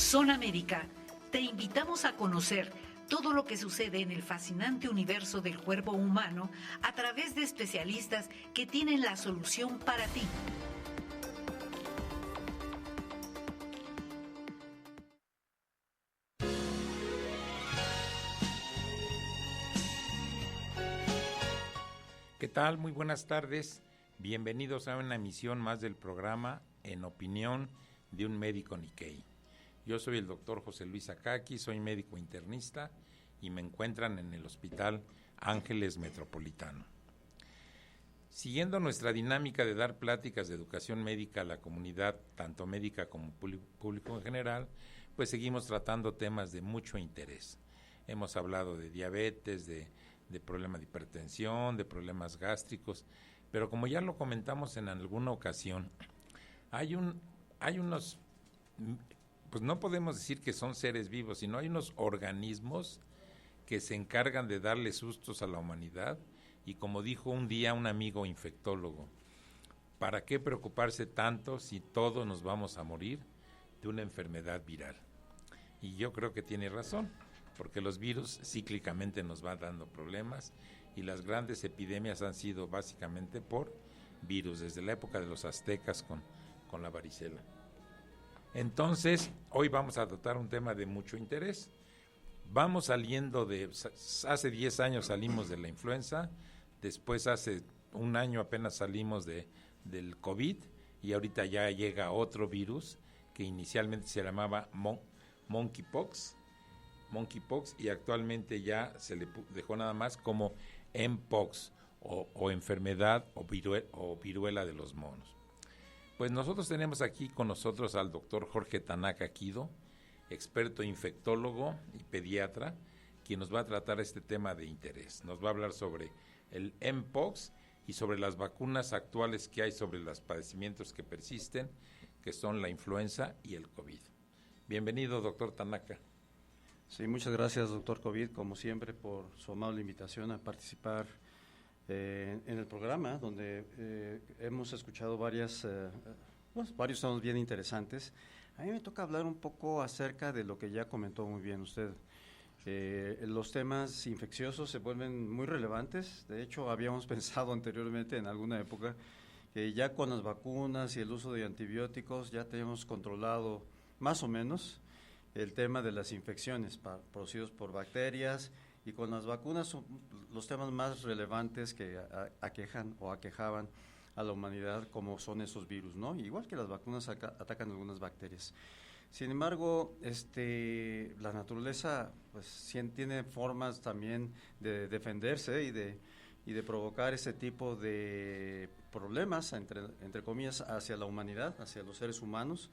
Zona América, te invitamos a conocer todo lo que sucede en el fascinante universo del cuerpo humano a través de especialistas que tienen la solución para ti. ¿Qué tal? Muy buenas tardes. Bienvenidos a una emisión más del programa En Opinión de un Médico Nikkei. Yo soy el doctor José Luis Akaki, soy médico internista y me encuentran en el Hospital Ángeles Metropolitano. Siguiendo nuestra dinámica de dar pláticas de educación médica a la comunidad, tanto médica como público en general, pues seguimos tratando temas de mucho interés. Hemos hablado de diabetes, de problemas de hipertensión, de problemas gástricos, pero como ya lo comentamos en alguna ocasión, hay unos, pues no podemos decir que son seres vivos, sino hay unos organismos que se encargan de darle sustos a la humanidad, y como dijo un día un amigo infectólogo, ¿para qué preocuparse tanto si todos nos vamos a morir de una enfermedad viral? Y yo creo que tiene razón, porque los virus cíclicamente nos van dando problemas y las grandes epidemias han sido básicamente por virus, desde la época de los aztecas con la varicela. Entonces, hoy vamos a tratar un tema de mucho interés. Vamos saliendo hace 10 años salimos de la influenza, después hace un año apenas salimos del COVID y ahorita ya llega otro virus que inicialmente se llamaba monkeypox y actualmente ya se le dejó nada más como mpox o enfermedad o viruela de los monos. Pues nosotros tenemos aquí con nosotros al doctor Jorge Tanaka Kido, experto infectólogo y pediatra, quien nos va a tratar este tema de interés. Nos va a hablar sobre el mpox y sobre las vacunas actuales que hay sobre los padecimientos que persisten, que son la influenza y el COVID. Bienvenido, doctor Tanaka. Sí, muchas gracias, doctor COVID, como siempre, por su amable invitación a participar en el programa, donde hemos escuchado varios temas bien interesantes. A mí me toca hablar un poco acerca de lo que ya comentó muy bien usted. Los temas infecciosos se vuelven muy relevantes. De hecho, habíamos pensado anteriormente, en alguna época, que ya con las vacunas y el uso de antibióticos ya tenemos controlado más o menos el tema de las infecciones producidas por bacterias, y con las vacunas son los temas más relevantes que aquejan o aquejaban a la humanidad, como son esos virus, ¿no? Igual que las vacunas atacan algunas bacterias. Sin embargo, la naturaleza pues tiene formas también de defenderse y de provocar ese tipo de problemas, entre comillas, hacia la humanidad, hacia los seres humanos.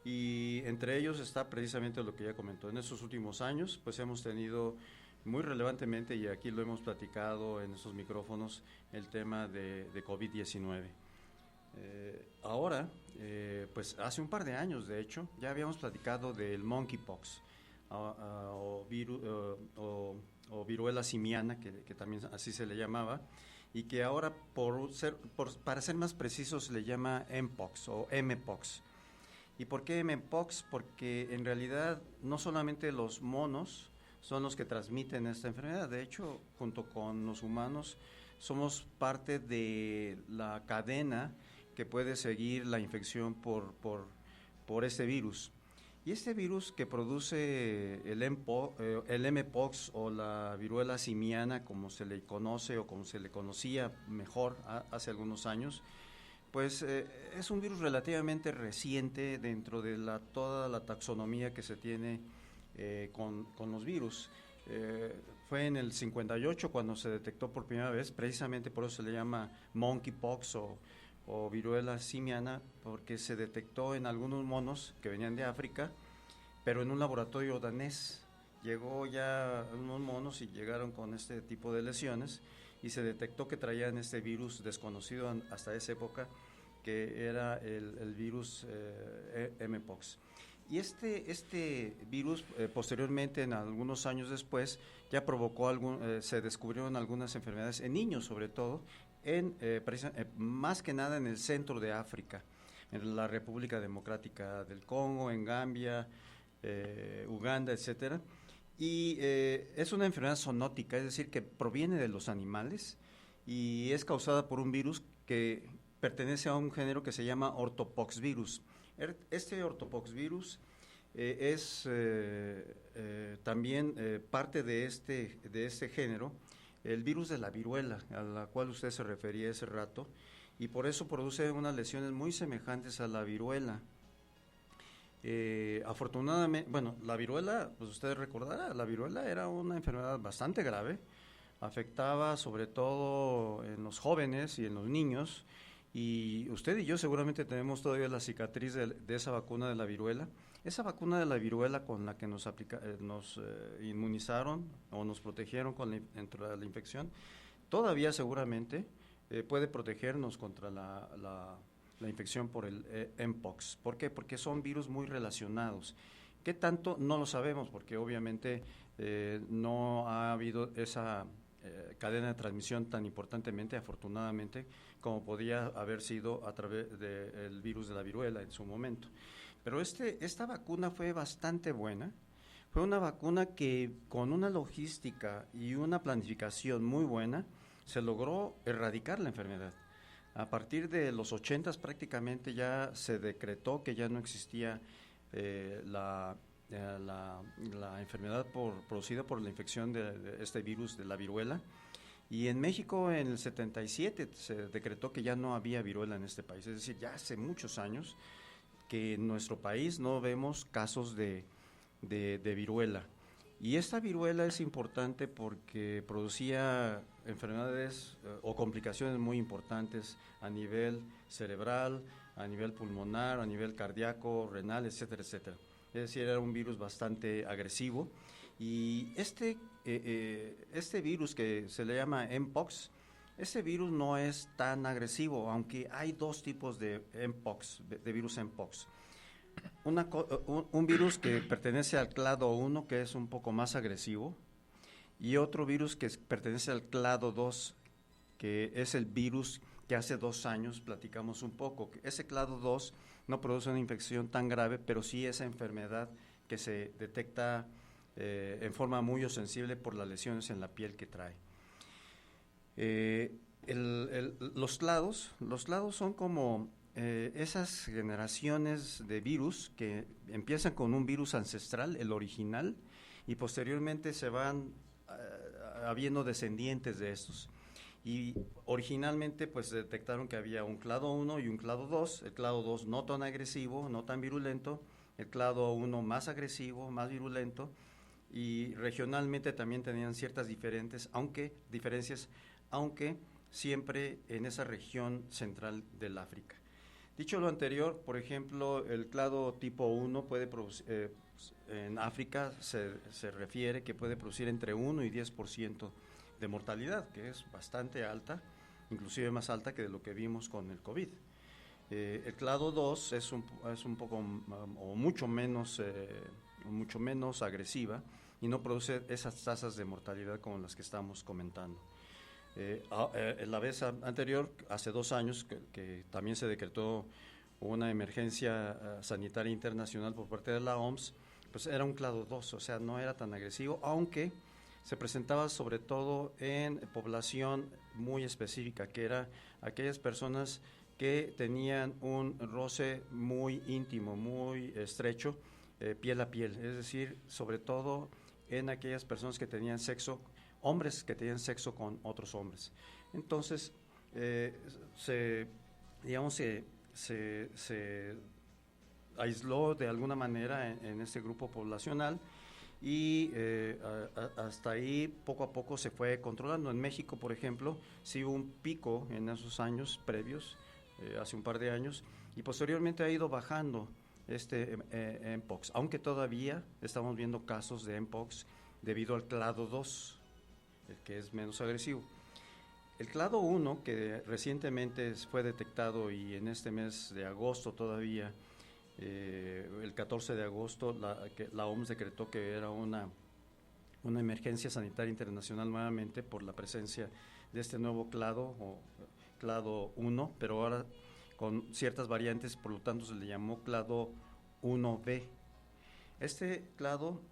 Y entre ellos está precisamente lo que ya comentó. En estos últimos años, pues hemos tenido muy relevantemente, y aquí lo hemos platicado en estos micrófonos, el tema de COVID-19. Ahora, pues hace un par de años, de hecho, ya habíamos platicado del monkeypox o viruela simiana, que también así se le llamaba, y que ahora, para ser más precisos, se le llama mpox o mpox. ¿Y por qué mpox? Porque en realidad no solamente los monos son los que transmiten esta enfermedad. De hecho, junto con los humanos, somos parte de la cadena que puede seguir la infección por este virus. Y este virus que produce el mpox o la viruela simiana, como se le conoce o como se le conocía mejor hace algunos años, pues es un virus relativamente reciente dentro de toda la taxonomía que se tiene con los virus. Fue en el 58 cuando se detectó por primera vez, precisamente por eso se le llama monkeypox o viruela simiana, porque se detectó en algunos monos que venían de África, pero en un laboratorio danés. Llegó ya unos monos y llegaron con este tipo de lesiones y se detectó que traían este virus desconocido hasta esa época, que era el virus mpox. Y este virus, posteriormente, en algunos años después, ya provocó se descubrieron algunas enfermedades en niños, sobre todo, más que nada en el centro de África, en la República Democrática del Congo, en Gambia, Uganda, etcétera. Y es una enfermedad zoonótica, es decir, que proviene de los animales y es causada por un virus que pertenece a un género que se llama ortopoxvirus. Este ortopoxvirus es también parte de este género, el virus de la viruela, a la cual usted se refería hace rato, y por eso produce unas lesiones muy semejantes a la viruela. Afortunadamente, bueno, la viruela, pues usted recordará, la viruela era una enfermedad bastante grave, afectaba sobre todo en los jóvenes y en los niños, y usted y yo seguramente tenemos todavía la cicatriz de esa vacuna de la viruela. Esa vacuna de la viruela con la que nos inmunizaron o nos protegieron contra la infección, todavía seguramente puede protegernos contra la infección por el Mpox. ¿Por qué? Porque son virus muy relacionados. ¿Qué tanto? No lo sabemos, porque obviamente no ha habido esa cadena de transmisión tan importantemente, afortunadamente, como podía haber sido a través del virus de la viruela en su momento. Pero esta vacuna fue bastante buena. Fue una vacuna que con una logística y una planificación muy buena se logró erradicar la enfermedad. A partir de los 80s prácticamente ya se decretó que ya no existía la enfermedad producida por la infección de este virus de la viruela. Y en México en el 77 se decretó que ya no había viruela en este país. Es decir, ya hace muchos años que en nuestro país no vemos casos de viruela. Y esta viruela es importante porque producía enfermedades o complicaciones muy importantes a nivel cerebral, a nivel pulmonar, a nivel cardíaco, renal, etcétera, etcétera. Es decir, era un virus bastante agresivo. Y este virus que se le llama Mpox, este virus no es tan agresivo, aunque hay dos tipos de Mpox, de virus Mpox. Un virus que pertenece al clado 1, que es un poco más agresivo, y otro virus que pertenece al clado 2, que es el virus que hace 2 años platicamos un poco. Ese clado 2 no produce una infección tan grave, pero sí esa enfermedad que se detecta en forma muy sensible por las lesiones en la piel que trae. Los clados son como esas generaciones de virus que empiezan con un virus ancestral, el original, y posteriormente se van habiendo descendientes de estos. Y originalmente pues detectaron que había un clado 1 y un clado 2, el clado 2 no tan agresivo, no tan virulento, el clado 1 más agresivo, más virulento, y regionalmente también tenían ciertas diferencias, aunque siempre en esa región central del África. Dicho lo anterior, por ejemplo, el clado tipo 1 puede producir, en África se refiere que puede producir entre 1 y 10% de mortalidad, que es bastante alta, inclusive más alta que de lo que vimos con el COVID. El clado 2 es un poco o mucho menos agresiva y no produce esas tasas de mortalidad como las que estamos comentando. La vez anterior, hace 2 años, que también se decretó una emergencia sanitaria internacional por parte de la OMS, pues era un clado 2, o sea, no era tan agresivo, aunque se presentaba sobre todo en población muy específica, que era aquellas personas que tenían un roce muy íntimo, muy estrecho, piel a piel, es decir, sobre todo en aquellas personas que tenían sexo, hombres que tenían sexo con otros hombres. Entonces, se aisló de alguna manera en este grupo poblacional y hasta ahí poco a poco se fue controlando. En México, por ejemplo, sí hubo un pico en esos años previos, hace un par de años, y posteriormente ha ido bajando este Mpox, aunque todavía estamos viendo casos de Mpox debido al clado 2, el que es menos agresivo. El clado 1, que recientemente fue detectado y en este mes de agosto todavía, el 14 de agosto, la OMS decretó que era una emergencia sanitaria internacional nuevamente por la presencia de este nuevo clado, o clado 1, pero ahora con ciertas variantes, por lo tanto se le llamó clado 1B. Este clado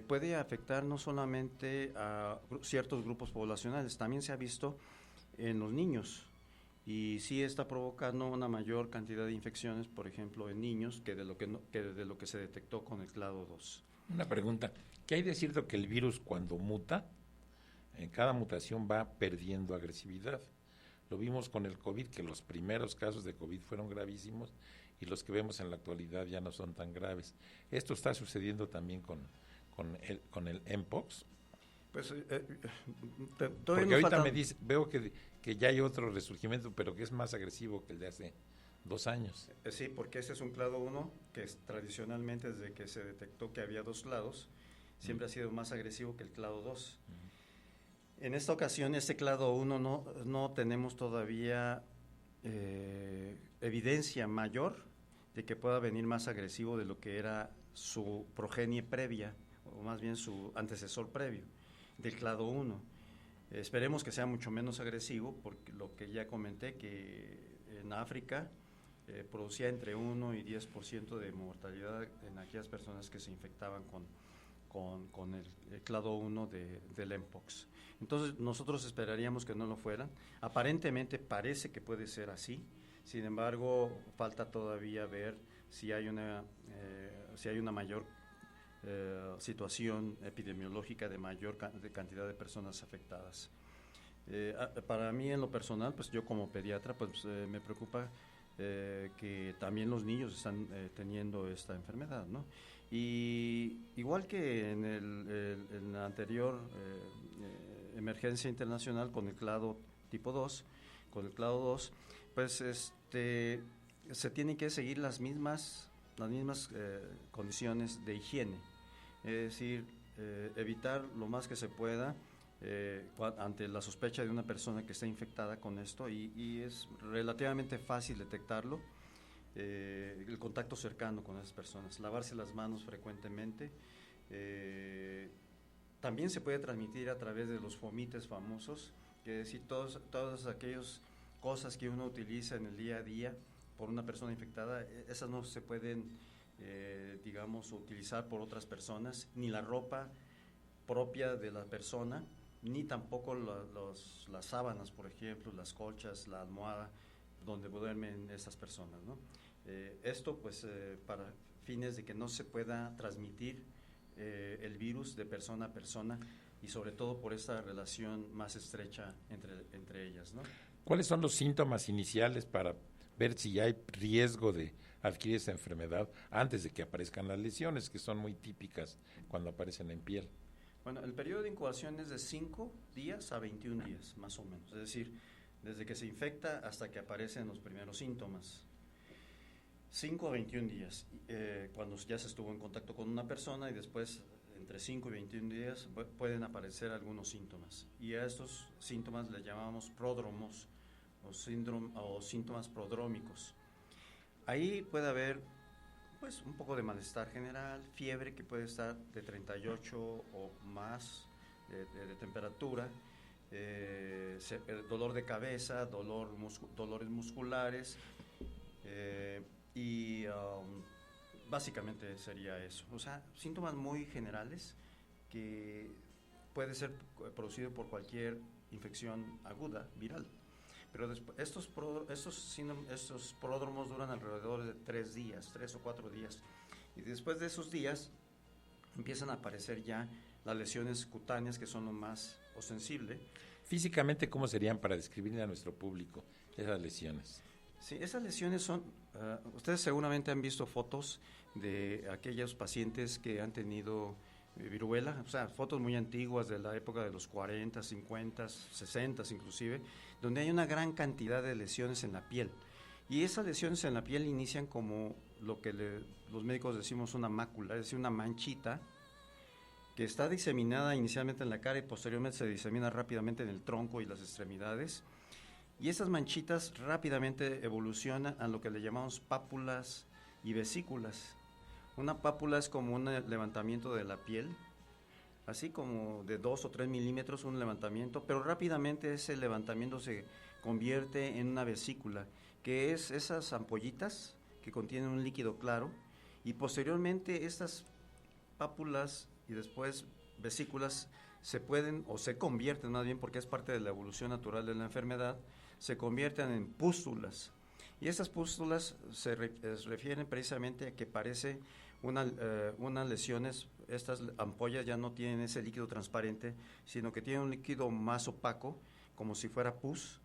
puede afectar no solamente a ciertos grupos poblacionales, también se ha visto en los niños. Y sí está provocando una mayor cantidad de infecciones, por ejemplo, en niños, que de lo que se detectó con el clado 2. Una pregunta, ¿qué hay de cierto que el virus cuando muta, en cada mutación va perdiendo agresividad? Lo vimos con el COVID, que los primeros casos de COVID fueron gravísimos y los que vemos en la actualidad ya no son tan graves. ¿Esto está sucediendo también con el Mpox? Pues porque ahorita veo que ya hay otro resurgimiento, pero que es más agresivo que el de hace 2 años. Sí, porque este es un clado 1 que tradicionalmente, desde que se detectó que había 2 clados, siempre ha sido más agresivo que el clado 2. En esta ocasión, este clado 1 no tenemos todavía evidencia mayor de que pueda venir más agresivo de lo que era su progenie previa, o más bien su antecesor previo, del clado 1. Esperemos que sea mucho menos agresivo, porque lo que ya comenté, que en África producía entre 1 y 10% de mortalidad en aquellas personas que se infectaban con el clado 1 del Mpox. Entonces nosotros esperaríamos que no lo fueran. Aparentemente parece que puede ser así, sin embargo falta todavía ver si hay una mayor situación epidemiológica de mayor cantidad de personas afectadas. Para mí en lo personal, pues yo como pediatra, pues me preocupa que también los niños están teniendo esta enfermedad, ¿no? Y igual que en la anterior emergencia internacional con el clado tipo 2, pues se tienen que seguir las mismas condiciones de higiene, es decir, evitar lo más que se pueda ante la sospecha de una persona que está infectada con esto, y es relativamente fácil detectarlo, el contacto cercano con esas personas, lavarse las manos frecuentemente. También se puede transmitir a través de los fomites famosos, que es decir, todas aquellas cosas que uno utiliza en el día a día por una persona infectada, esas no se pueden, utilizar por otras personas, ni la ropa propia de la persona, ni tampoco las sábanas, por ejemplo, las colchas, la almohada donde duermen estas personas, ¿no? Esto pues para fines de que no se pueda transmitir el virus de persona a persona, y sobre todo por esta relación más estrecha entre ellas, ¿no? ¿Cuáles son los síntomas iniciales para ver si hay riesgo de adquirir esa enfermedad antes de que aparezcan las lesiones, que son muy típicas cuando aparecen en piel? Bueno, el periodo de incubación es de 5 días a 21 días, más o menos. Es decir, desde que se infecta hasta que aparecen los primeros síntomas. 5 a 21 días, cuando ya se estuvo en contacto con una persona, y después entre 5 y 21 días pueden aparecer algunos síntomas. Y a estos síntomas le llamamos pródromos o síntomas prodrómicos. Ahí puede haber pues un poco de malestar general, fiebre que puede estar de 38 o más de temperatura, dolor de cabeza, dolores musculares, y básicamente sería eso. O sea, síntomas muy generales que puede ser producido por cualquier infección aguda viral. Pero después, estos pródromos duran alrededor de 3 o 4 días. Y después de esos días empiezan a aparecer ya las lesiones cutáneas, que son lo más ostensible. Físicamente, ¿cómo serían para describirle a nuestro público esas lesiones? Sí, esas lesiones son, ustedes seguramente han visto fotos de aquellos pacientes que han tenido viruela, o sea, fotos muy antiguas de la época de los 40, 50, 60 inclusive, donde hay una gran cantidad de lesiones en la piel. Y esas lesiones en la piel inician como lo que los médicos decimos una mácula, es decir, una manchita que está diseminada inicialmente en la cara y posteriormente se disemina rápidamente en el tronco y las extremidades. Y esas manchitas rápidamente evolucionan a lo que le llamamos pápulas y vesículas. Una pápula es como un levantamiento de la piel, así como de 2 o 3 milímetros, un levantamiento, pero rápidamente ese levantamiento se convierte en una vesícula, que es esas ampollitas que contienen un líquido claro, y posteriormente estas pápulas y después vesículas se pueden, o se convierten más bien, porque es parte de la evolución natural de la enfermedad, se convierten en pústulas. Y estas pústulas se refieren precisamente a que parece unas lesiones. Estas ampollas ya no tienen ese líquido transparente, sino que tienen un líquido más opaco, como si fuera pus,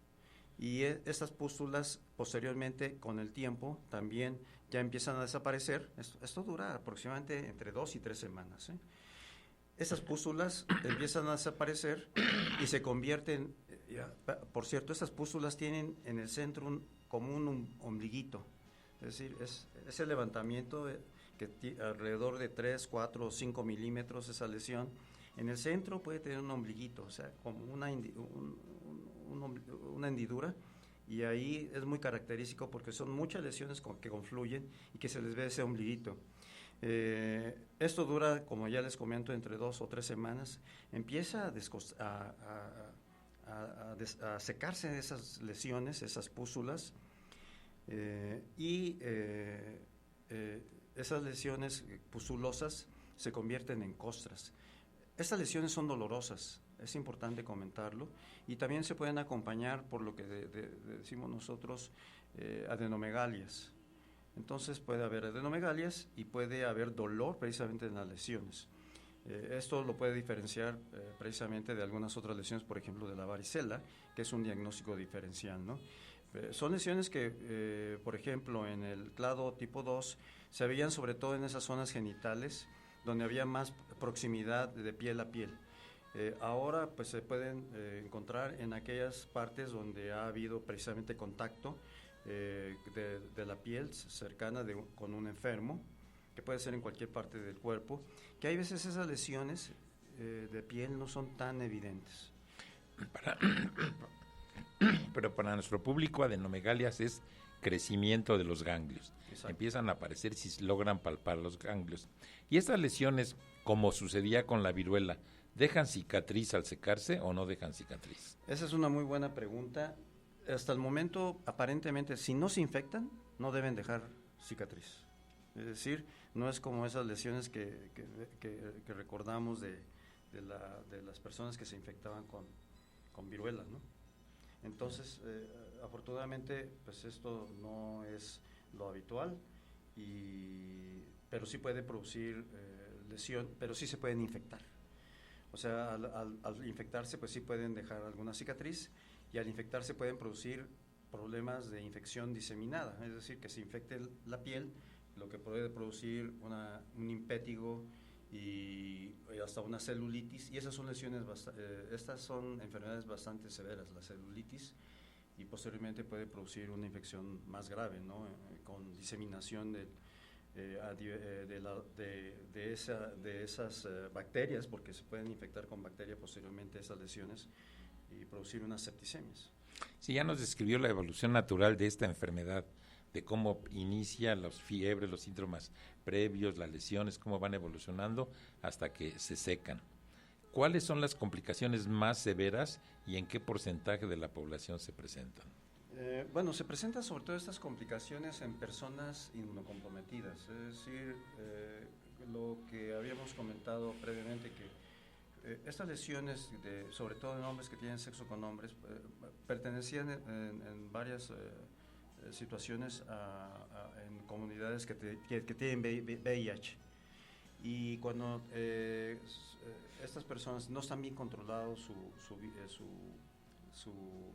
y estas pústulas posteriormente, con el tiempo, también ya empiezan a desaparecer. Esto dura aproximadamente entre 2 y 3 semanas, ¿eh? Estas pústulas empiezan a desaparecer y se convierten, por cierto, estas pústulas tienen en el centro como un ombliguito, es decir, es el levantamiento que alrededor de 3, 4 o 5 milímetros esa lesión. En el centro puede tener un ombliguito, o sea, como una hendidura, y ahí es muy característico porque son muchas lesiones que confluyen y que se les ve ese ombliguito. Esto dura, como ya les comento, entre 2 o 3 semanas. Empieza a secarse esas lesiones, esas pústulas, y esas lesiones pustulosas se convierten en costras. Estas lesiones son dolorosas, es importante comentarlo, y también se pueden acompañar por lo que decimos nosotros adenomegalias. Entonces puede haber adenomegalias y puede haber dolor precisamente en las lesiones. Esto lo puede diferenciar precisamente de algunas otras lesiones, por ejemplo de la varicela, que es un diagnóstico diferencial, ¿no? Son lesiones que, por ejemplo, en el clado tipo 2 se veían sobre todo en esas zonas genitales, donde había más proximidad de piel a piel. Ahora pues se pueden encontrar en aquellas partes donde ha habido precisamente contacto de la piel cercana con un enfermo, que puede ser en cualquier parte del cuerpo, que hay veces esas lesiones de piel no son tan evidentes. Pero para nuestro público, adenomegalias es crecimiento de los ganglios. Exacto. Empiezan a aparecer si logran palpar los ganglios. Y estas lesiones, como sucedía con la viruela, ¿dejan cicatriz al secarse o no dejan cicatriz? Esa es una muy buena pregunta. Hasta el momento, aparentemente, si no se infectan, no deben dejar cicatriz. Es decir, no es como esas lesiones que recordamos de las personas que se infectaban con viruela, ¿no? Entonces, afortunadamente, pues esto no es lo habitual, pero sí puede producir lesión, pero sí se pueden infectar. O sea, al infectarse, pues sí pueden dejar alguna cicatriz, y al infectarse pueden producir problemas de infección diseminada, es decir, que se infecte la piel, lo que puede producir un impétigo y hasta una celulitis, y esas son lesiones, estas son enfermedades bastante severas, la celulitis, y posteriormente puede producir una infección más grave, ¿no? Con diseminación de esas bacterias, porque se pueden infectar con bacterias posteriormente esas lesiones y producir unas septicemias. Sí, ya nos describió la evolución natural de esta enfermedad, de cómo inicia los fiebres, los síntomas previos, las lesiones, cómo van evolucionando hasta que se secan. ¿Cuáles son las complicaciones más severas y en qué porcentaje de la población se presentan? Bueno, se presentan sobre todo estas complicaciones en personas inmunocomprometidas, es decir, lo que habíamos comentado previamente, que estas lesiones, sobre todo en hombres que tienen sexo con hombres, pertenecían en varias situaciones en comunidades que tienen VIH. Y cuando estas personas no están bien controlados su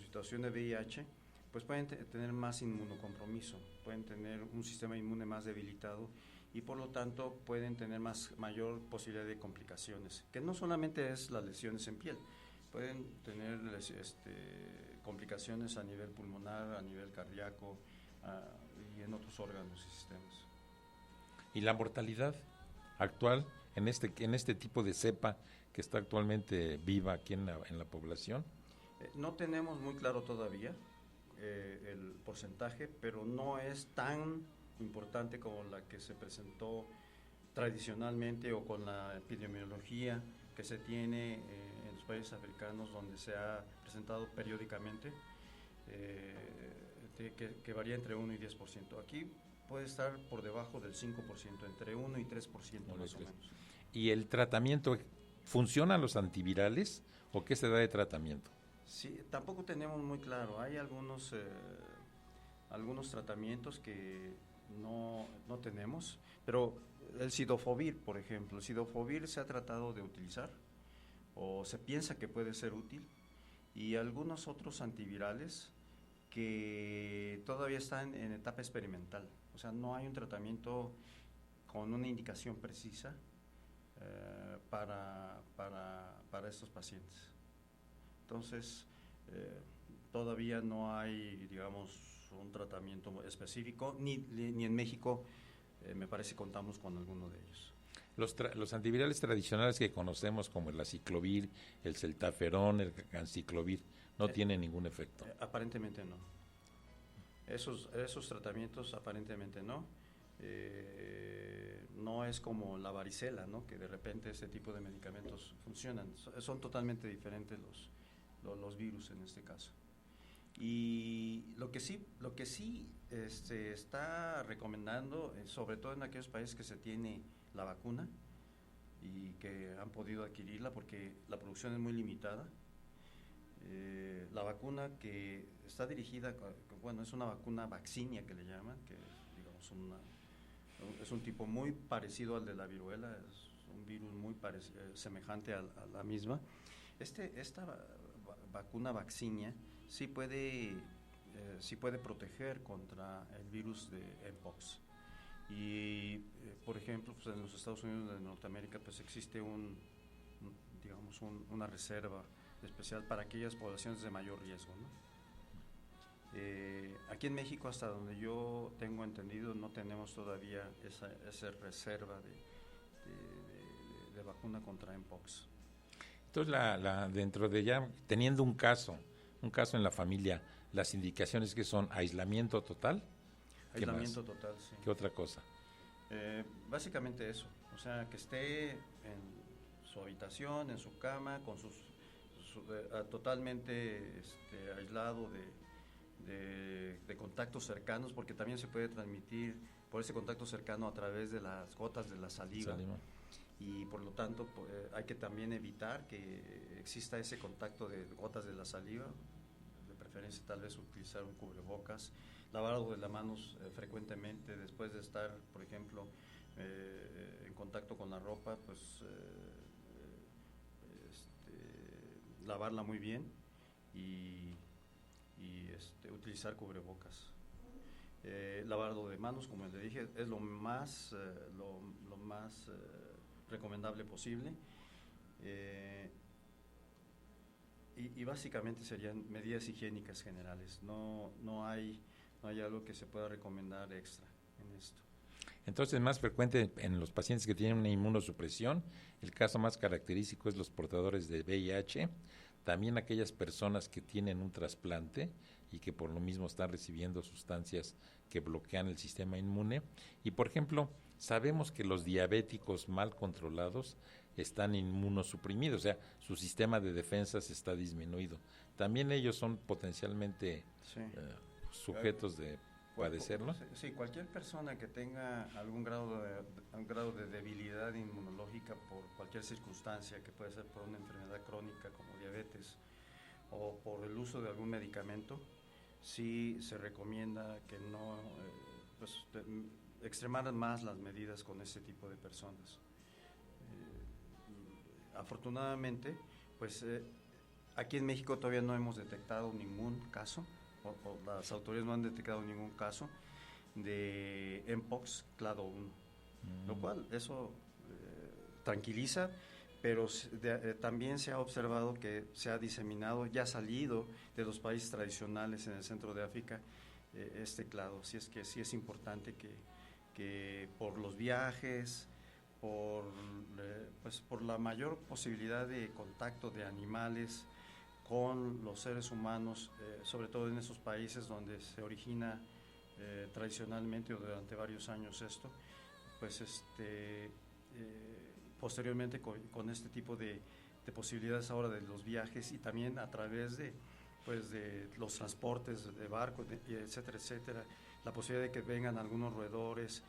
situación de VIH, pues pueden tener más inmunocompromiso, pueden tener un sistema inmune más debilitado y por lo tanto pueden tener mayor posibilidad de complicaciones, que no solamente es las lesiones en piel, pueden tener complicaciones a nivel pulmonar, a nivel cardíaco y en otros órganos y sistemas. ¿Y la mortalidad actual en este tipo de cepa que está actualmente viva aquí en la población? No tenemos muy claro todavía el porcentaje, pero no es tan importante como la que se presentó tradicionalmente o con la epidemiología que se tiene en los países africanos, donde se ha presentado periódicamente, que varía entre 1 y 10%. Aquí puede estar por debajo del 5%, entre 1 y 3% más o menos. ¿Y el tratamiento, funcionan los antivirales o qué se da de tratamiento? Sí, tampoco tenemos muy claro. Hay algunos tratamientos que no tenemos, pero el Cidofovir, por ejemplo, el Cidofovir se ha tratado de utilizar o se piensa que puede ser útil, y algunos otros antivirales que todavía están en etapa experimental. O sea, no hay un tratamiento con una indicación precisa para estos pacientes. Entonces, todavía no hay, digamos, un tratamiento específico, ni en México, me parece, contamos con alguno de ellos. Los antivirales tradicionales que conocemos, como el aciclovir, el celtaferón, el anciclovir, no tienen ningún efecto. Aparentemente no. Esos tratamientos aparentemente no. No es como la varicela, ¿no? Que de repente ese tipo de medicamentos funcionan. Son totalmente diferentes los virus en este caso. Y lo que sí está recomendando, sobre todo en aquellos países que se tiene la vacuna y que han podido adquirirla porque la producción es muy limitada, la vacuna que está dirigida, bueno, es una vacuna vaccinia que le llaman, que digamos es un tipo muy parecido al de la viruela, es un virus muy semejante a la misma. Esta vacuna vaccinia sí puede proteger contra el virus de Mpox. Y por ejemplo, pues en los Estados Unidos de Norteamérica pues existe una reserva especial para aquellas poblaciones de mayor riesgo, ¿no? Aquí en México, hasta donde yo tengo entendido, no tenemos todavía esa reserva de vacuna contra Mpox. Entonces, dentro de ya, teniendo un caso en la familia, las indicaciones que son aislamiento total. Aislamiento total, sí. ¿Qué otra cosa? Básicamente eso, o sea, que esté en su habitación, en su cama, con totalmente aislado de contactos cercanos, porque también se puede transmitir por ese contacto cercano a través de las gotas de la saliva. Y por lo tanto hay que también evitar que exista ese contacto de gotas de la saliva, de preferencia tal vez utilizar un cubrebocas, lavado de las manos frecuentemente después de estar, por ejemplo, en contacto con la ropa, pues lavarla muy bien y utilizar cubrebocas. Lavado de manos, como le dije, es lo más recomendable posible, y básicamente serían medidas higiénicas generales. No hay algo que se pueda recomendar extra en esto. Entonces, es más frecuente en los pacientes que tienen una inmunosupresión. El caso más característico es los portadores de VIH, también aquellas personas que tienen un trasplante y que por lo mismo están recibiendo sustancias que bloquean el sistema inmune. Y, por ejemplo, sabemos que los diabéticos mal controlados están inmunosuprimidos, o sea, su sistema de defensas está disminuido. También ellos son potencialmente sujetos de padecerlo. Sí, cualquier persona que tenga algún grado de debilidad inmunológica por cualquier circunstancia, que puede ser por una enfermedad crónica como diabetes o por el uso de algún medicamento, sí se recomienda que no extremaran más las medidas con ese tipo de personas. Afortunadamente, pues aquí en México todavía no hemos detectado ningún caso, o las autoridades no han detectado ningún caso de Mpox clado 1, lo cual eso tranquiliza, pero también se ha observado que se ha diseminado, ya ha salido de los países tradicionales en el centro de África este clado. Así es que sí es importante que por los viajes, por la mayor posibilidad de contacto de animales con los seres humanos, sobre todo en esos países donde se origina tradicionalmente o durante varios años esto, pues posteriormente con este tipo de posibilidades ahora de los viajes, y también a través de pues de los transportes de barcos, etcétera, etcétera, la posibilidad de que vengan algunos roedores.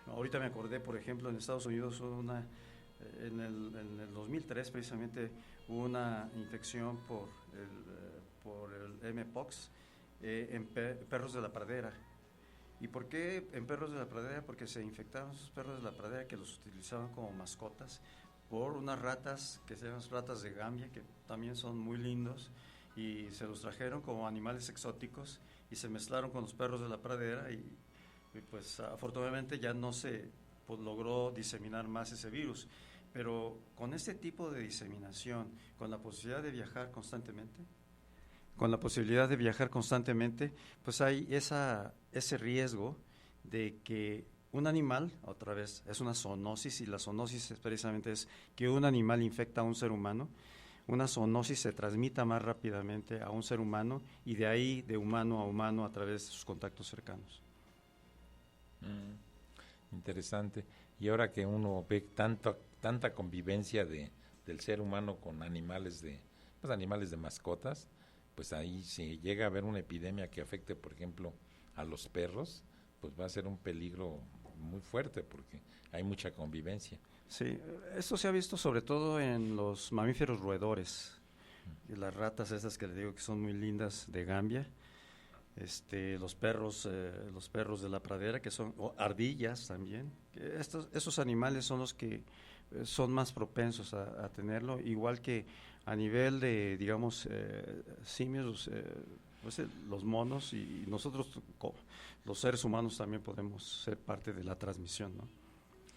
Ahorita me acordé, por ejemplo, en Estados Unidos en el 2003 precisamente hubo una infección por el mpox en perros de la pradera. ¿Y por qué en perros de la pradera? Porque se infectaron esos perros de la pradera que los utilizaban como mascotas por unas ratas que se llaman ratas de Gambia, que también son muy lindos, y se los trajeron como animales exóticos y se mezclaron con los perros de la pradera y pues afortunadamente ya no se logró diseminar más ese virus. Pero con este tipo de diseminación, con la posibilidad de viajar constantemente, pues hay ese riesgo de que un animal, otra vez, es una zoonosis, y la zoonosis precisamente es que un animal infecta a un ser humano, una zoonosis se transmita más rápidamente a un ser humano y de ahí de humano a humano a través de sus contactos cercanos. Interesante. Y ahora que uno ve tanta convivencia del ser humano con animales de mascotas, pues ahí si llega a haber una epidemia que afecte, por ejemplo, a los perros, pues va a ser un peligro muy fuerte porque hay mucha convivencia. Sí, esto se ha visto sobre todo en los mamíferos roedores, y las ratas esas que le digo que son muy lindas de Gambia, los perros de la pradera que son ardillas también. Esos animales son los que son más propensos a tenerlo, igual que a nivel de, digamos, simios, pues, los monos, y nosotros los seres humanos también podemos ser parte de la transmisión, ¿no?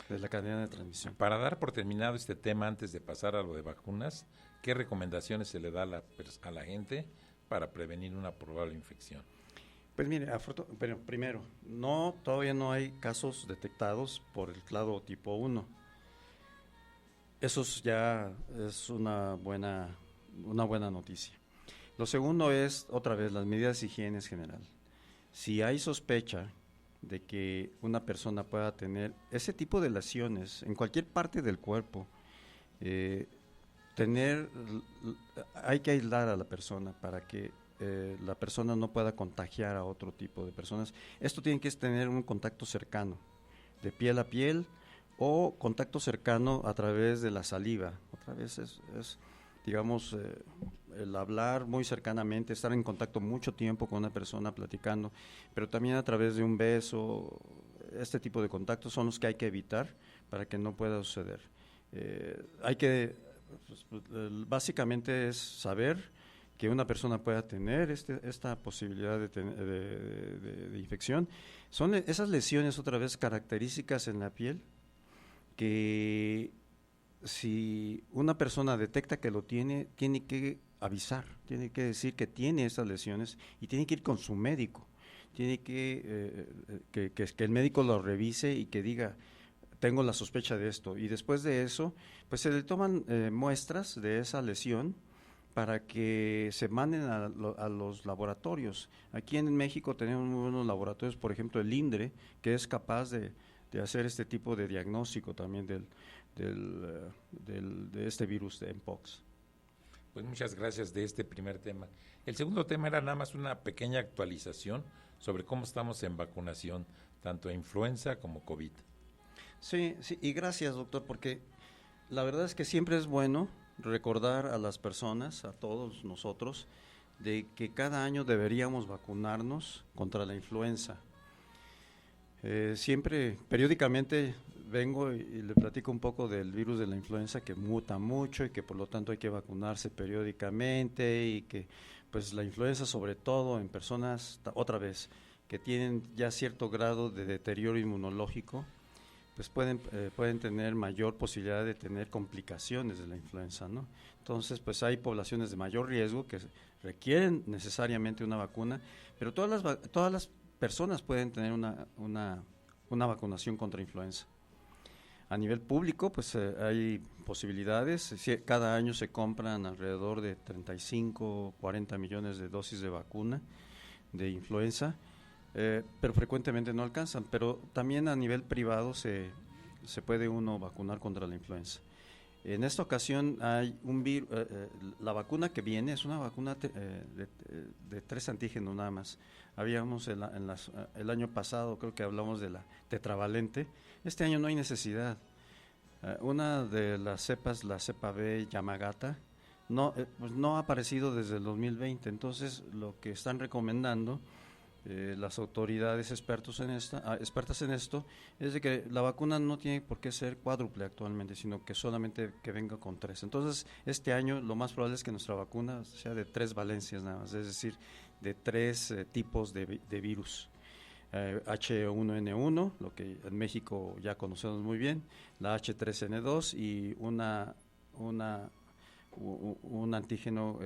De la cadena de transmisión. Para dar por terminado este tema, antes de pasar a lo de vacunas, ¿qué recomendaciones se le da a la gente para prevenir una probable infección? Pues mire, pero primero, todavía no hay casos detectados por el clado tipo 1. Eso ya es una buena noticia. Lo segundo es, otra vez, las medidas de higiene general. Si hay sospecha de que una persona pueda tener ese tipo de lesiones en cualquier parte del cuerpo, hay que aislar a la persona para que la persona no pueda contagiar a otro tipo de personas. Esto tiene que tener un contacto cercano, de piel a piel, o contacto cercano a través de la saliva. Otra vez es digamos, el hablar muy cercanamente, estar en contacto mucho tiempo con una persona platicando, pero también a través de un beso. Este tipo de contactos son los que hay que evitar para que no pueda suceder. Básicamente es saber que una persona pueda tener esta posibilidad de infección. Son esas lesiones, otra vez, características en la piel, que si una persona detecta que lo tiene que avisar, tiene que decir que tiene esas lesiones y tiene que ir con su médico. Tiene que el médico lo revise y que diga, tengo la sospecha de esto. Y después de eso, pues se le toman muestras de esa lesión para que se manden a los laboratorios. Aquí en México tenemos muy buenos laboratorios, por ejemplo el INDRE, que es capaz de hacer este tipo de diagnóstico también de este virus de mpox. Pues muchas gracias de este primer tema. El segundo tema era nada más una pequeña actualización sobre cómo estamos en vacunación, tanto influenza como COVID. Sí, y gracias, doctor, porque la verdad es que siempre es bueno recordar a las personas, a todos nosotros, de que cada año deberíamos vacunarnos contra la influenza. Siempre, periódicamente, vengo y le platico un poco del virus de la influenza, que muta mucho y que por lo tanto hay que vacunarse periódicamente, y que pues la influenza, sobre todo en personas, otra vez, que tienen ya cierto grado de deterioro inmunológico, pues pueden tener mayor posibilidad de tener complicaciones de la influenza, ¿no? Entonces, pues hay poblaciones de mayor riesgo que requieren necesariamente una vacuna, pero todas las personas pueden tener una vacunación contra influenza. A nivel público, pues hay posibilidades. Cada año se compran alrededor de 35 o 40 millones de dosis de vacuna de influenza, pero frecuentemente no alcanzan. Pero también a nivel privado se puede uno vacunar contra la influenza. En esta ocasión hay la vacuna que viene es una vacuna de 3 antígenos nada más. Habíamos el año pasado, creo que hablamos de la tetravalente. Este año no hay necesidad. Una de las cepas, la cepa B Yamagata, pues no ha aparecido desde el 2020. Entonces, lo que están recomendando las autoridades expertas en esto es de que la vacuna no tiene por qué ser cuádruple actualmente, sino que solamente que venga con 3. Entonces, este año lo más probable es que nuestra vacuna sea de 3 valencias nada más, es decir, de 3 tipos de virus. H1N1, lo que en México ya conocemos muy bien, la H3N2 y un antígeno,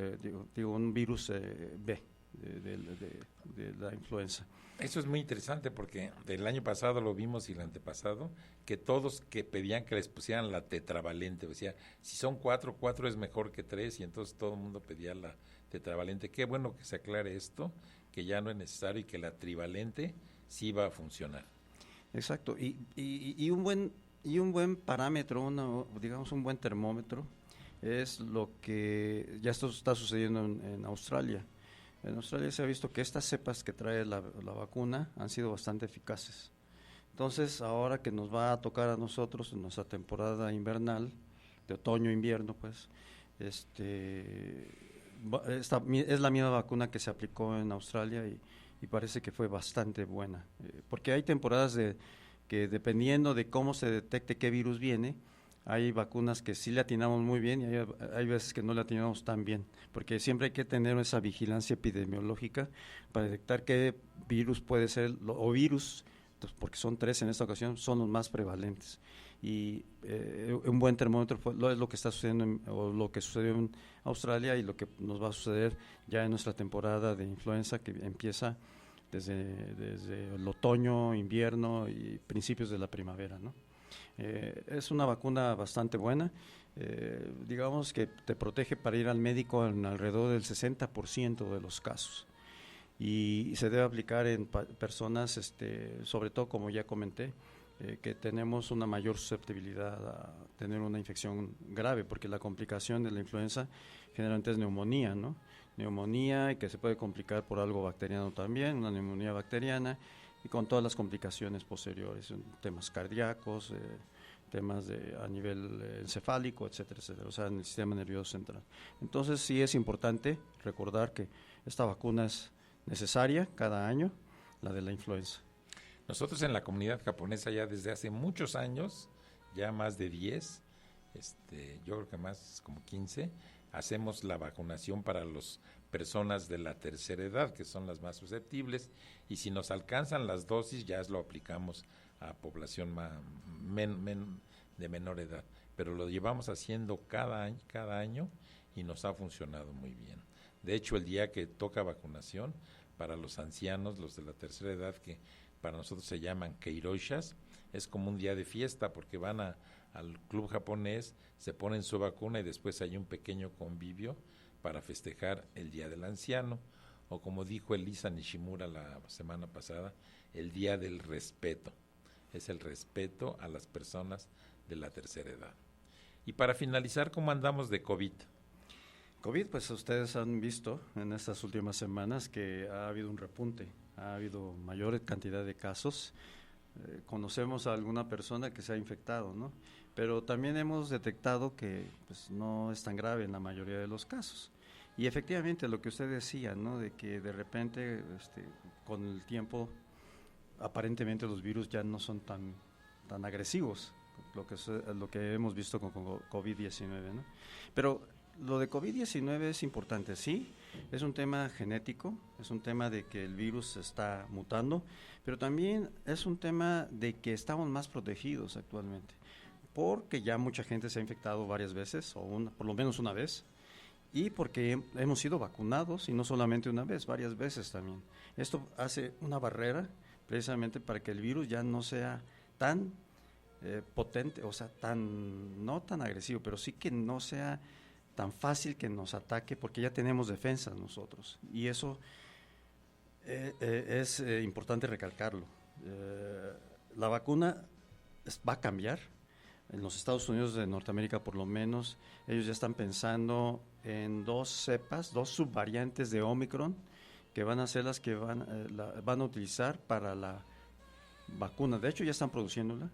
un virus B de la influenza. Eso es muy interesante porque el año pasado lo vimos y el antepasado, que todos que pedían que les pusieran la tetravalente, o sea, si son 4 es mejor que 3 y entonces todo el mundo pedía la tetravalente. Qué bueno que se aclare esto, que ya no es necesario y que la trivalente sí va a funcionar. Exacto, y un buen parámetro, digamos un buen termómetro, es lo que ya esto está sucediendo en Australia. En Australia se ha visto que estas cepas que trae la vacuna han sido bastante eficaces. Entonces, ahora que nos va a tocar a nosotros en nuestra temporada invernal, de otoño-invierno, pues, esta es la misma vacuna que se aplicó en Australia y parece que fue bastante buena. Porque hay temporadas que dependiendo de cómo se detecte qué virus viene, hay vacunas que sí le atinamos muy bien y hay veces que no le atinamos tan bien, porque siempre hay que tener esa vigilancia epidemiológica para detectar qué virus puede ser, o virus, porque son 3 en esta ocasión, son los más prevalentes. Y un buen termómetro es lo que está sucediendo, o lo que sucedió en Australia y lo que nos va a suceder ya en nuestra temporada de influenza que empieza desde el otoño, invierno y principios de la primavera, ¿no? Es una vacuna bastante buena, digamos que te protege para ir al médico en alrededor del 60% de los casos y se debe aplicar en personas, sobre todo como ya comenté, que tenemos una mayor susceptibilidad a tener una infección grave, porque la complicación de la influenza generalmente es neumonía, ¿no? Neumonía y que se puede complicar por algo bacteriano también, una neumonía bacteriana, y con todas las complicaciones posteriores, temas cardíacos, temas a nivel encefálico, etcétera, etcétera, o sea, en el sistema nervioso central. Entonces sí es importante recordar que esta vacuna es necesaria cada año, la de la influenza. Nosotros en la comunidad japonesa ya desde hace muchos años, ya más de 10, yo creo que más como 15, hacemos la vacunación para las personas de la tercera edad, que son las más susceptibles, y si nos alcanzan las dosis ya lo aplicamos a población de menor edad, pero lo llevamos haciendo cada año y nos ha funcionado muy bien. De hecho, el día que toca vacunación para los ancianos, los de la tercera edad, que para nosotros se llaman keiroshas, es como un día de fiesta porque van al club japonés, se ponen su vacuna y después hay un pequeño convivio para festejar el Día del Anciano, o como dijo Elisa Nishimura la semana pasada, el Día del Respeto. Es el respeto a las personas de la tercera edad. Y para finalizar, ¿cómo andamos de COVID? COVID, pues ustedes han visto en estas últimas semanas que ha habido un repunte, ha habido mayor cantidad de casos. Conocemos a alguna persona que se ha infectado, ¿no? Pero también hemos detectado que pues, no es tan grave en la mayoría de los casos. Y efectivamente lo que usted decía, ¿no? De que de repente con el tiempo aparentemente los virus ya no son tan agresivos, lo que hemos visto con COVID-19, ¿no? Pero lo de COVID-19 es importante, sí, es un tema genético, es un tema de que el virus está mutando, pero también es un tema de que estamos más protegidos actualmente, porque ya mucha gente se ha infectado varias veces, o por lo menos una vez, y porque hemos sido vacunados, y no solamente una vez, varias veces también. Esto hace una barrera precisamente para que el virus ya no sea tan potente, o sea, no tan agresivo, pero sí que no sea tan fácil que nos ataque, porque ya tenemos defensas nosotros, y eso es importante recalcarlo. La vacuna va a cambiar. en los Estados Unidos de Norteamérica por lo menos, ellos ya están pensando en 2 cepas, 2 subvariantes de Omicron, que van a ser las que van a utilizar para la vacuna. De hecho, ya están produciéndola.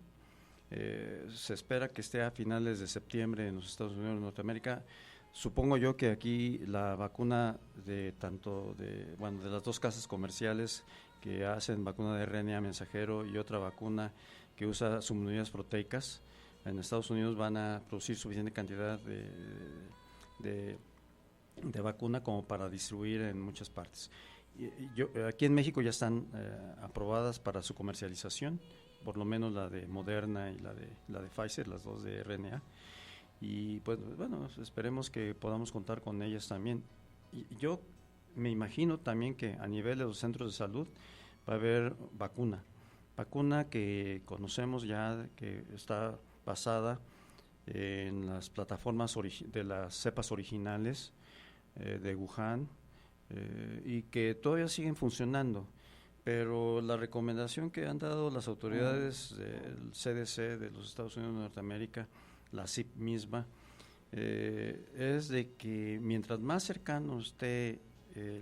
Se espera que esté a finales de septiembre en los Estados Unidos de Norteamérica. Supongo yo que aquí la vacuna de las 2 casas comerciales que hacen vacuna de RNA mensajero y otra vacuna que usa subunidades proteicas, en Estados Unidos van a producir suficiente cantidad de vacuna como para distribuir en muchas partes. Aquí en México ya están aprobadas para su comercialización, por lo menos la de Moderna y la de Pfizer, las 2 de RNA. Y pues bueno, esperemos que podamos contar con ellas también. Y yo me imagino también que a nivel de los centros de salud va a haber vacuna que conocemos ya, que está basada en las plataformas de las cepas originales de Wuhan, y que todavía siguen funcionando, pero la recomendación que han dado las autoridades del CDC de los Estados Unidos de Norteamérica, la CIP misma, es de que mientras más cercano esté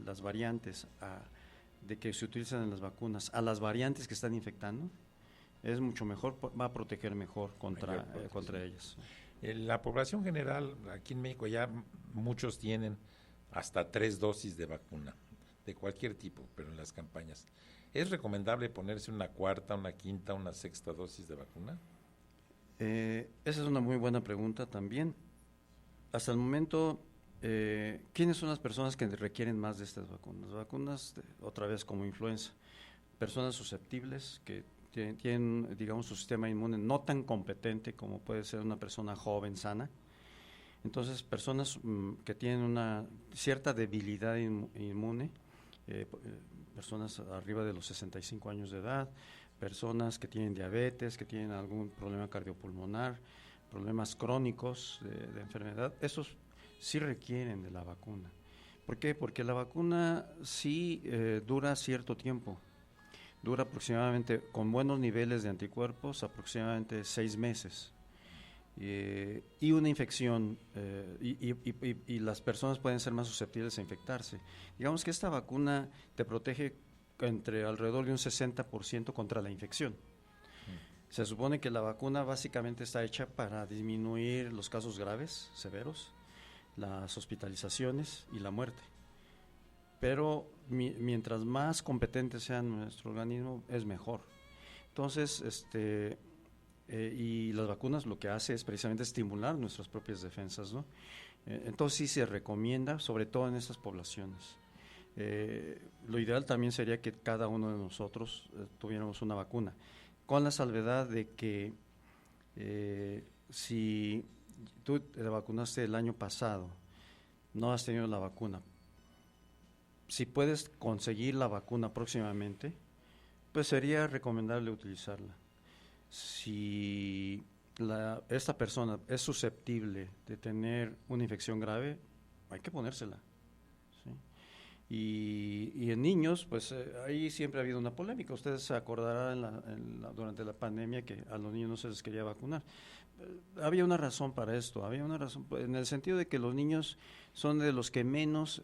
las variantes de que se utilizan en las vacunas a las variantes que están infectando, es mucho mejor, va a proteger mejor contra ellas. La población general, aquí en México ya muchos tienen hasta 3 dosis de vacuna, de cualquier tipo, pero en las campañas. ¿Es recomendable ponerse una 4ª, una 5ª, una 6ª dosis de vacuna? Esa es una muy buena pregunta también. Hasta el momento, ¿quiénes son las personas que requieren más de estas vacunas? Vacunas, otra vez como influenza, personas susceptibles que tienen, digamos, su sistema inmune no tan competente como puede ser una persona joven, sana. Entonces, personas que tienen una cierta debilidad inmune, personas arriba de los 65 años de edad, personas que tienen diabetes, que tienen algún problema cardiopulmonar, problemas crónicos de enfermedad, esos sí requieren de la vacuna. ¿Por qué? Porque la vacuna sí dura cierto tiempo. Dura aproximadamente, con buenos niveles de anticuerpos, aproximadamente 6 meses. Y una infección, y las personas pueden ser más susceptibles a infectarse. Digamos que esta vacuna te protege entre alrededor de un 60% contra la infección. Se supone que la vacuna básicamente está hecha para disminuir los casos graves, severos, las hospitalizaciones y la muerte. Pero mientras más competente sea nuestro organismo, es mejor. Entonces, y las vacunas lo que hace es precisamente estimular nuestras propias defensas, ¿no? Entonces sí se recomienda, sobre todo en estas poblaciones. Lo ideal también sería que cada uno de nosotros tuviéramos una vacuna, con la salvedad de que si tú te vacunaste el año pasado, no has tenido la vacuna, si puedes conseguir la vacuna próximamente, pues sería recomendable utilizarla. Si esta persona es susceptible de tener una infección grave, hay que ponérsela, ¿sí? Y en niños, pues ahí siempre ha habido una polémica. Ustedes se acordarán durante la pandemia que a los niños no se les quería vacunar. Había una razón para esto, había una razón en el sentido de que los niños son de los que menos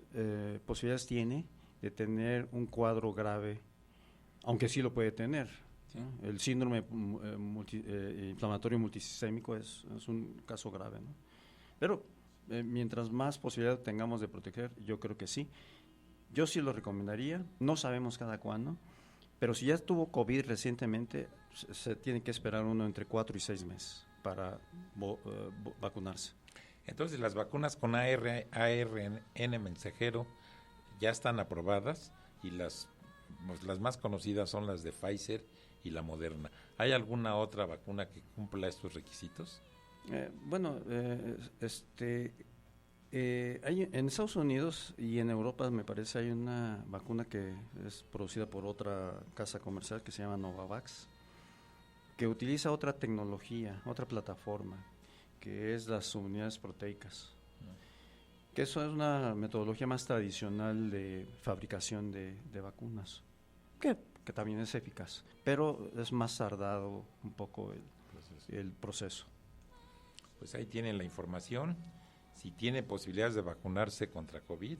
posibilidades tiene de tener un cuadro grave, aunque sí lo puede tener. ¿Sí? El síndrome inflamatorio multisistémico es un caso grave, ¿no? Pero mientras más posibilidad tengamos de proteger, yo creo que sí. Yo sí lo recomendaría, no sabemos cada cuándo, pero si ya tuvo COVID recientemente, se tiene que esperar uno entre 4 y 6 meses para vacunarse. Entonces, las vacunas con ARN mensajero ya están aprobadas y las más conocidas son las de Pfizer y la Moderna. ¿Hay alguna otra vacuna que cumpla estos requisitos? Hay en Estados Unidos y en Europa, me parece, hay una vacuna que es producida por otra casa comercial que se llama Novavax, que utiliza otra tecnología, otra plataforma, que es las unidades proteicas. Que eso es una metodología más tradicional de fabricación de vacunas, que también es eficaz, pero es más tardado un poco el proceso. Pues ahí tienen la información. Si tiene posibilidades de vacunarse contra COVID,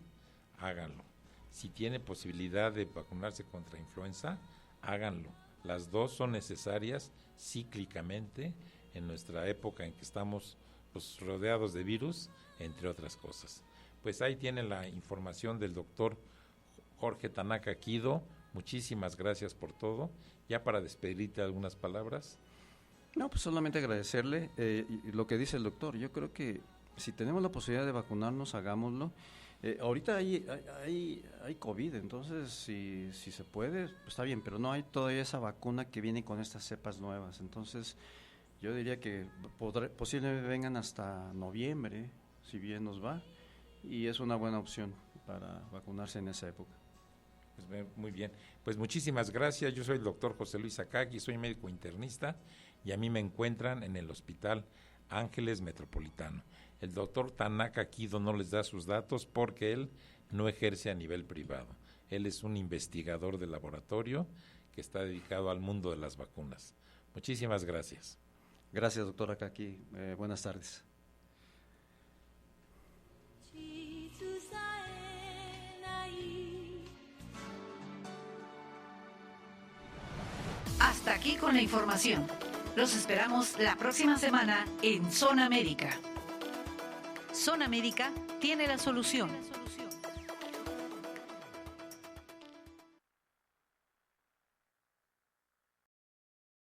háganlo. Si tiene posibilidad de vacunarse contra influenza, háganlo. Las dos son necesarias cíclicamente en nuestra época en que estamos pues, rodeados de virus, entre otras cosas. Pues ahí tienen la información del doctor Jorge Tanaka Kido. Muchísimas gracias por todo. Ya para despedirte, algunas palabras. No, pues solamente agradecerle y lo que dice el doctor. Yo creo que si tenemos la posibilidad de vacunarnos, hagámoslo. Ahorita hay COVID, entonces si se puede, pues está bien, pero no hay todavía esa vacuna que viene con estas cepas nuevas. Entonces yo diría que posiblemente vengan hasta noviembre, si bien nos va, y es una buena opción para vacunarse en esa época. Pues muy bien, pues muchísimas gracias. Yo soy el doctor José Luis Akaki, soy médico internista y a mí me encuentran en el Hospital Ángeles Metropolitano. El doctor Tanaka Kido no les da sus datos porque él no ejerce a nivel privado. Él es un investigador de laboratorio que está dedicado al mundo de las vacunas. Muchísimas gracias. Gracias, doctor Akaki. Buenas tardes. Hasta aquí con la información. Los esperamos la próxima semana en Zona Médica. Zona Médica tiene la solución.